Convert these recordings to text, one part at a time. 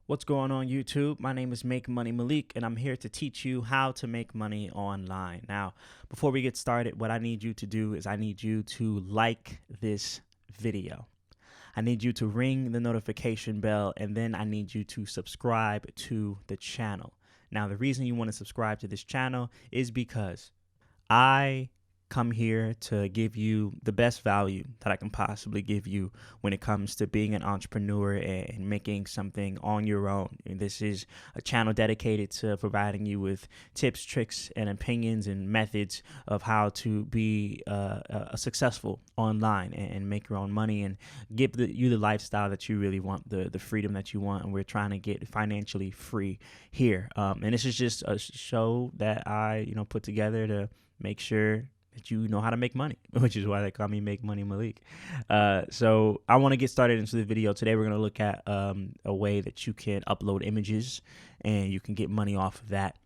What's going on YouTube? My name is Make Money Malik, and I'm here to teach you how to make money online. Now, before we get started, what I need you to do is I need you to like this video. I need you to ring the notification bell, and then I need you to subscribe to the channel. Now, the reason you want to subscribe to this channel is because I come here to give you the best value that I can possibly give you when it comes to being an entrepreneur and making something on your own. And this is a channel dedicated to providing you with tips, tricks, and opinions and methods of how to be successful online and make your own money and give you the lifestyle that you really want, the freedom that you want. And we're trying to get financially free here. And this is just a show that I put together to make sure that you know how to make money, which is why they call me Make Money Malik. So I want to get started into the video. Today we're going to look at a way that you can upload images and you can get money off of that.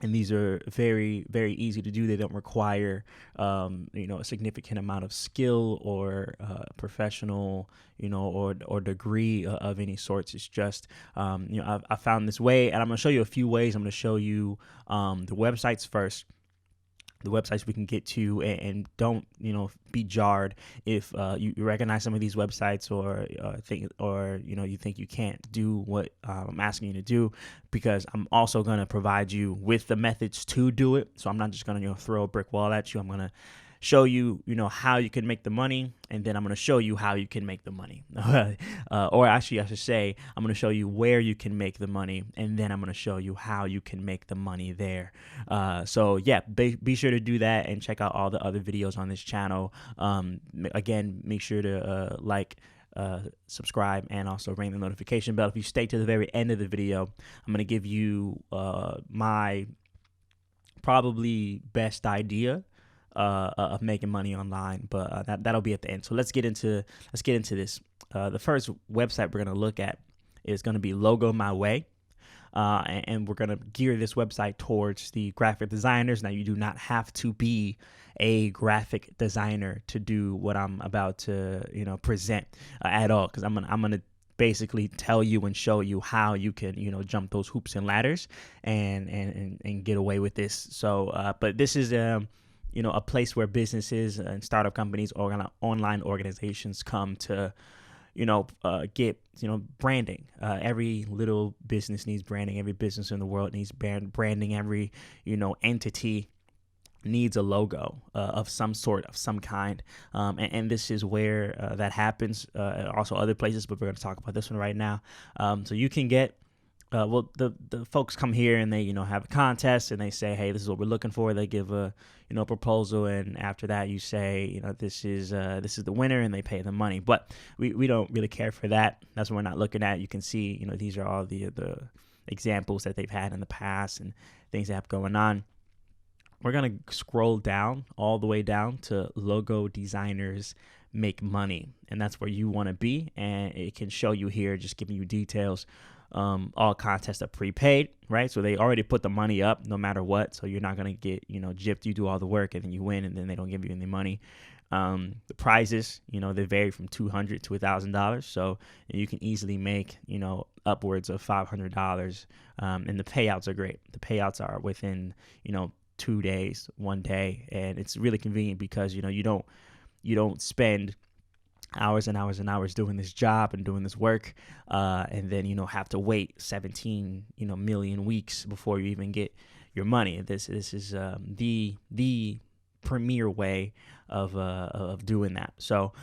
And these are very, very easy to do. They don't require, a significant amount of skill or professional, or degree of any sorts. It's just, I found this way, and I'm going to show you a few ways. I'm going to show you the websites first. The websites we can get to, and don't be jarred if you recognize some of these websites or you think you can't do what I'm asking you to do, because I'm also going to provide you with the methods to do it. So I'm not just going to throw a brick wall at you. I'm going to show you how you can make the money, and then I'm going to show you how you can make the money. Or actually I should say I'm going to show you where you can make the money, and then I'm going to show you how you can make the money there. So yeah, be sure to do that and check out all the other videos on this channel. Again, make sure to subscribe and also ring the notification bell. If you stay to the very end of the video, I'm going to give you my probably best idea of making money online, but that'll be at the end. So let's get into this. The first website we're going to look at is going to be LogoMyWay, and we're going to gear this website towards the graphic designers. Now, you do not have to be a graphic designer to do what I'm about to present at all, because I'm gonna basically tell you and show you how you can jump those hoops and ladders and get away with this. So but this is a place where businesses and startup companies or online organizations come to, get, branding. Every little business needs branding. Every business in the world needs branding. Every, entity needs a logo of some sort, of some kind. And this is where that happens. Also other places, but we're going to talk about this one right now. So you can get, the folks come here and they have a contest, and they say, hey, this is what we're looking for. They give a proposal, and after that you say this is the winner, and they pay the money. But we don't really care for that. That's what we're not looking at. You can see these are all the examples that they've had in the past and things they have going on. We're gonna scroll down all the way down to logo designers make money, and that's where you want to be. And it can show you here, just giving you details. All contests are prepaid, right? So they already put the money up no matter what. So you're not going to get, gypped. You do all the work and then you win, and then they don't give you any money. The prizes, they vary from $200 to $1,000. So you can easily make, upwards of $500. And the payouts are great. The payouts are within, 2 days, 1 day. And it's really convenient because, you don't spend hours and hours and hours doing this job and doing this work, and then have to wait 17 million weeks before you even get your money. This is the premier way of doing that. So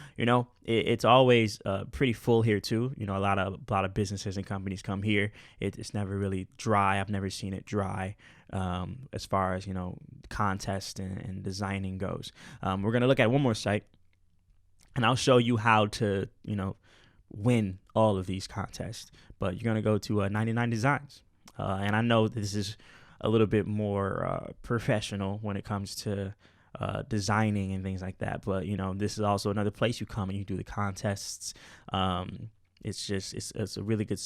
it's always pretty full here too. A lot of businesses and companies come here. It's never really dry. I've never seen it dry as far as contest and designing goes. We're gonna look at one more site, and I'll show you how to, win all of these contests. But you're going to go to 99 Designs. And I know this is a little bit more professional when it comes to designing and things like that. But, this is also another place you come and you do the contests. It's a really good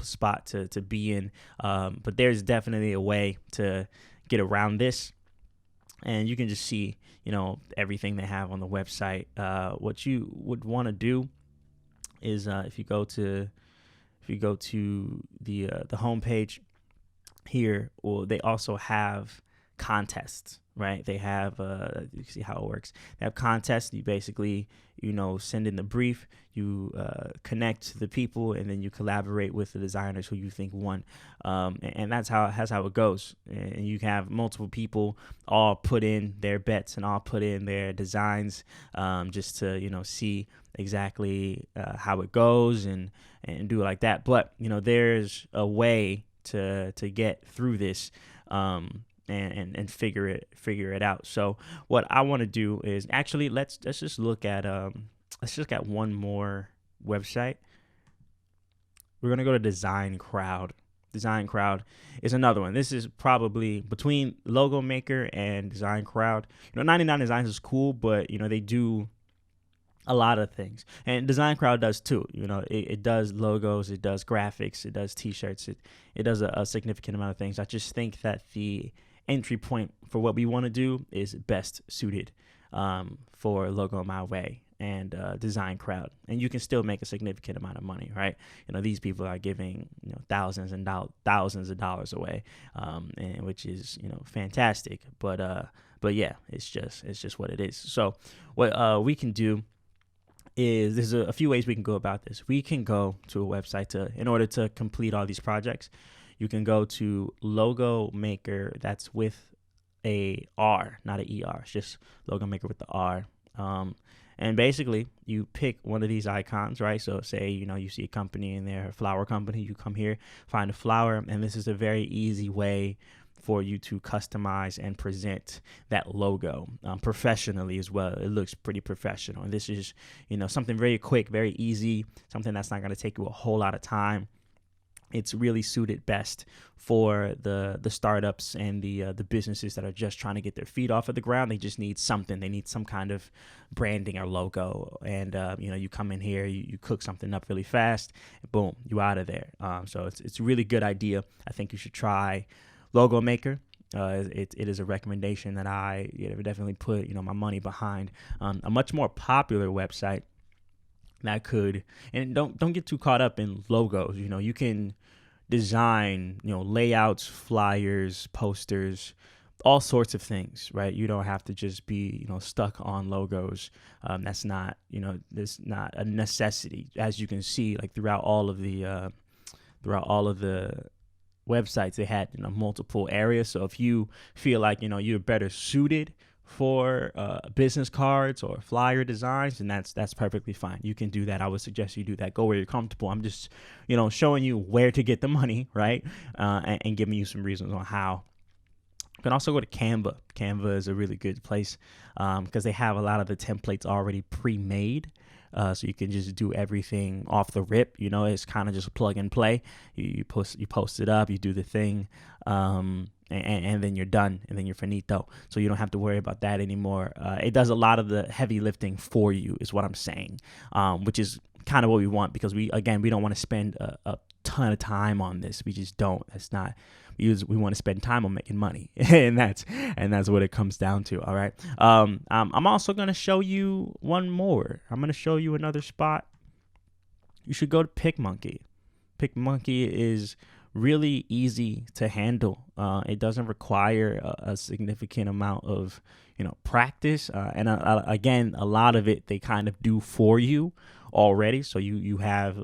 spot to be in. But there's definitely a way to get around this. And you can just see, everything they have on the website. What you would want to do is if you go to the homepage here, or they also have contests, right? They have you see how it works. They have contests. You basically, send in the brief, you connect the people, and then you collaborate with the designers who you think won, and that's how it goes. And you have multiple people all put in their bets and all put in their designs, just to see exactly how it goes and do it like that. But there's a way to get through this, and figure it out. So what I want to do is actually let's just look at one more website. We're gonna go to DesignCrowd. DesignCrowd is another one. This is probably between Logo Maker and DesignCrowd. 99 Designs is cool, but they do a lot of things, and DesignCrowd does too. It does logos, it does graphics, it does t-shirts, it does a significant amount of things. I just think that the entry point for what we want to do is best suited for LogoMyWay and DesignCrowd, and you can still make a significant amount of money, right? These people are giving thousands of dollars away, and which is fantastic. But yeah, it's just what it is. So what we can do is there's a few ways we can go about this. We can go to a website in order to complete all these projects. You can go to Logo Maker. That's with a R, not an ER. It's just Logo Maker with the R. And basically, you pick one of these icons, right? So say, you see a company in there, a flower company. You come here, find a flower, and this is a very easy way for you to customize and present that logo professionally as well. It looks pretty professional. And this is, something very quick, very easy, something that's not going to take you a whole lot of time. It's really suited best for the startups and the businesses that are just trying to get their feet off of the ground. They just need something. They need some kind of branding or logo. And, you come in here, you cook something up really fast, boom, you out of there. So it's a really good idea. I think you should try Logo Maker. It is a recommendation that I definitely put my money behind. A much more popular website that could, and don't get too caught up in logos. You can design layouts, flyers, posters, all sorts of things, right? You don't have to just be stuck on logos. That's not that's not a necessity, as you can see, like throughout all of the websites. They had multiple areas. So if you feel like you're better suited for business cards or flyer designs, and that's perfectly fine. You can do that. I would suggest you do that. Go where you're comfortable. I'm just showing you where to get the money, right? And giving you some reasons on how. You can also go to Canva. Canva is a really good place because they have a lot of the templates already pre-made. So you can just do everything off the rip. It's kind of just plug and play. You post it up, you do the thing, and then you're done, and then you're finito. So you don't have to worry about that anymore. It does a lot of the heavy lifting for you, is what I'm saying, which is kind of what we want, because we don't want to spend a ton of time on this. We just don't. That's not. We want to spend time on making money, and that's what it comes down to. All right. I'm also gonna show you one more. I'm gonna show you another spot. You should go to PicMonkey. PicMonkey is really easy to handle. It doesn't require a significant amount of practice, and again, a lot of it they kind of do for you already. So you have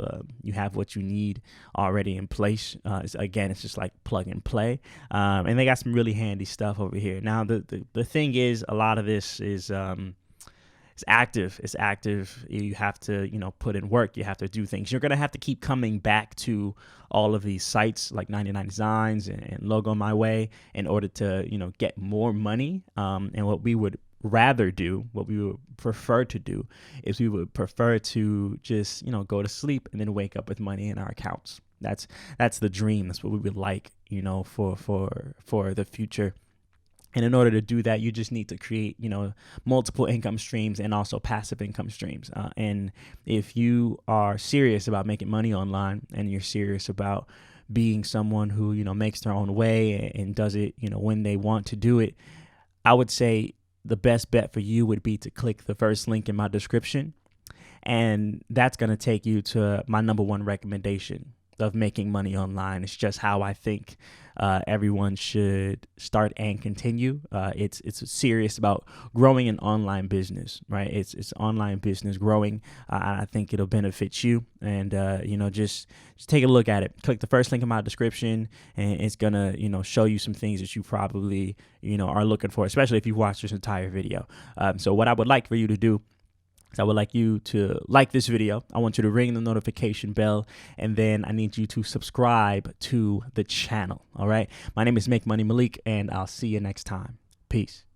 what you need already in place. It's just like plug and play, and they got some really handy stuff over here. Now the thing is, a lot of this is it's active. It's active. You have to put in work. You have to do things. You're gonna have to keep coming back to all of these sites like 99 Designs and LogoMyWay in order to get more money. And what we would prefer to do is we would prefer to just go to sleep and then wake up with money in our accounts. That's the dream. That's what we would like for the future. And in order to do that, you just need to create multiple income streams and also passive income streams. And if you are serious about making money online, and you're serious about being someone who makes their own way and does it when they want to do it, I would say the best bet for you would be to click the first link in my description, and that's going to take you to my number one recommendation. of making money online. It's just how I think everyone should start and continue. It's serious about growing an online business, right? It's online business growing. I think it'll benefit you, and just take a look at it. Click the first link in my description, and it's gonna show you some things that you probably are looking for, especially if you watch this entire video. So what I would like for you to do, so I would like you to like this video. I want you to ring the notification bell, and then I need you to subscribe to the channel. All right. My name is Make Money Malik, and I'll see you next time. Peace.